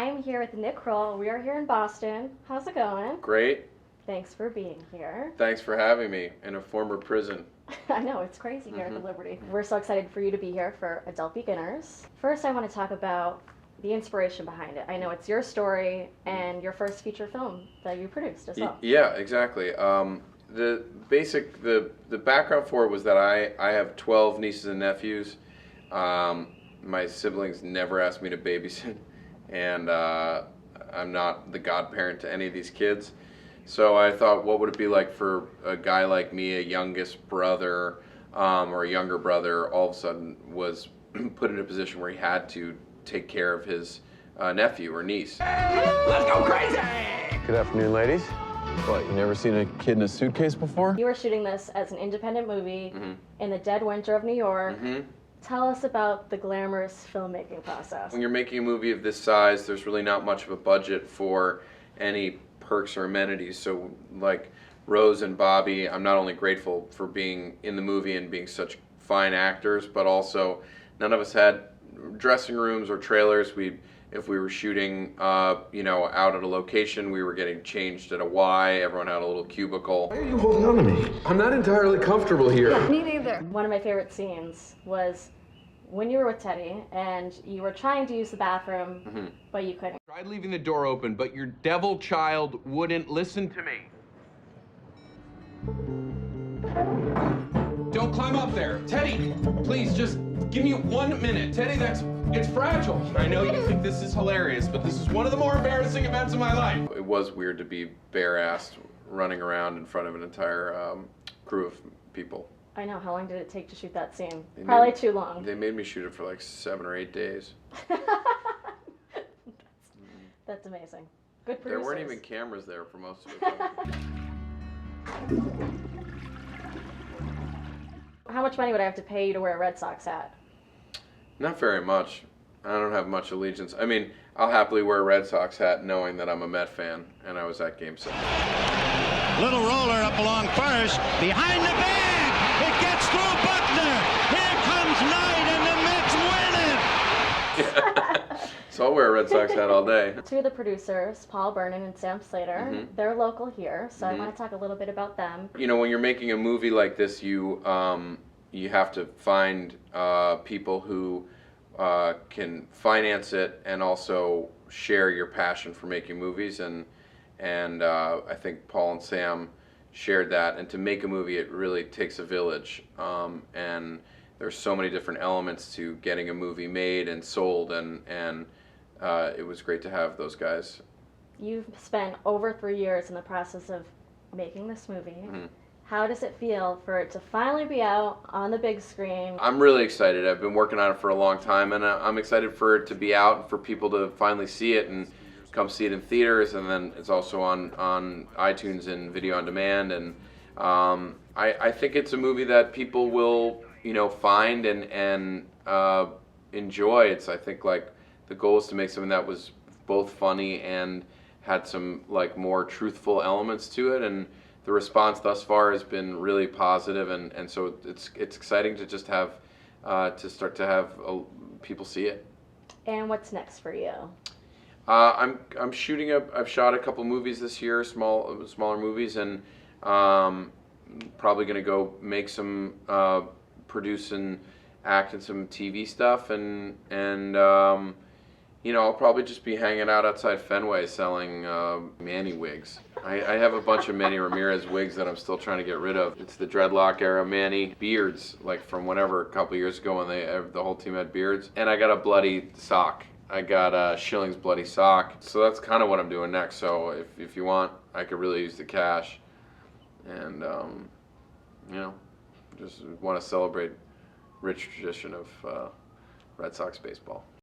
I am here with Nick Kroll. We are here in Boston. How's it going? Great. Thanks for being here. Thanks for having me in a former prison. I know, it's crazy here at the Liberty. We're so excited for you to be here for Adult Beginners. First, I want to talk about the inspiration behind it. I know it's your story and your first feature film that you produced as well. Yeah, exactly. The background for it was that I have 12 nieces and nephews. My siblings never asked me to babysit, and I'm not the godparent to any of these kids. So I thought, what would it be like for a guy like me, a youngest brother or a younger brother, all of a sudden was put in a position where he had to take care of his nephew or niece. Let's go crazy! Good afternoon, ladies. What, you never seen a kid in a suitcase before? You were shooting this as an independent movie in the dead winter of New York. Tell us about the glamorous filmmaking process. When you're making a movie of this size, there's really not much of a budget for any perks or amenities. So like Rose and Bobby, I'm not only grateful for being in the movie and being such fine actors, but also none of us had dressing rooms or trailers. If we were shooting out at a location, we were getting changed at a Y. Everyone had a little cubicle. Why are you holding on to me? I'm not entirely comfortable here. Yeah, me neither. One of my favorite scenes was when you were with Teddy and you were trying to use the bathroom, but you couldn't. Tried leaving the door open, but your devil child wouldn't listen to me. Don't climb up there. Teddy, please, just give me 1 minute. Teddy, it's fragile. I know you think this is hilarious, but this is one of the more embarrassing events of my life. It was weird to be bare-assed running around in front of an entire crew of people. I know. How long did it take to shoot that scene? Probably too long. They made me shoot it for like 7 or 8 days. That's amazing. Good producers. There weren't even cameras there for most of it. How much money would I have to pay you to wear a Red Sox hat? Not very much. I don't have much allegiance. I mean, I'll happily wear a Red Sox hat knowing that I'm a Met fan, and I was at Game 7. Little roller up along first, behind the bag, it gets through Buckner. Here comes Knight, and the Mets win it. So I'll wear a Red Sox hat all day. Two of the producers, Paul Vernon and Sam Slater, they're local here, so I want to talk a little bit about them. You know, when you're making a movie like this, you have to find people who can finance it and also share your passion for making movies, and I think Paul and Sam shared that. And to make a movie, it really takes a village, and there's so many different elements to getting a movie made and sold, and it was great to have those guys. You've spent over 3 years in the process of making this movie. How does it feel for it to finally be out on the big screen? I'm really excited. I've been working on it for a long time, and I'm excited for it to be out and for people to finally see it and come see it in theaters, and then it's also on iTunes and video on demand. And I think it's a movie that people will find and enjoy. I think like the goal is to make something that was both funny and had some like more truthful elements to it, and the response thus far has been really positive, and so it's exciting to just have start to have people see it. And what's next for you? I've shot a couple movies this year, smaller movies, and probably gonna go make some produce and act in some TV stuff, and I'll probably just be hanging out outside Fenway selling Manny wigs. I have a bunch of Manny Ramirez wigs that I'm still trying to get rid of. It's the dreadlock era Manny beards, like from whenever a couple years ago when the whole team had beards. And I got a bloody sock. I got Schilling's bloody sock. So that's kind of what I'm doing next. So if you want, I could really use the cash. And, just want to celebrate rich tradition of Red Sox baseball.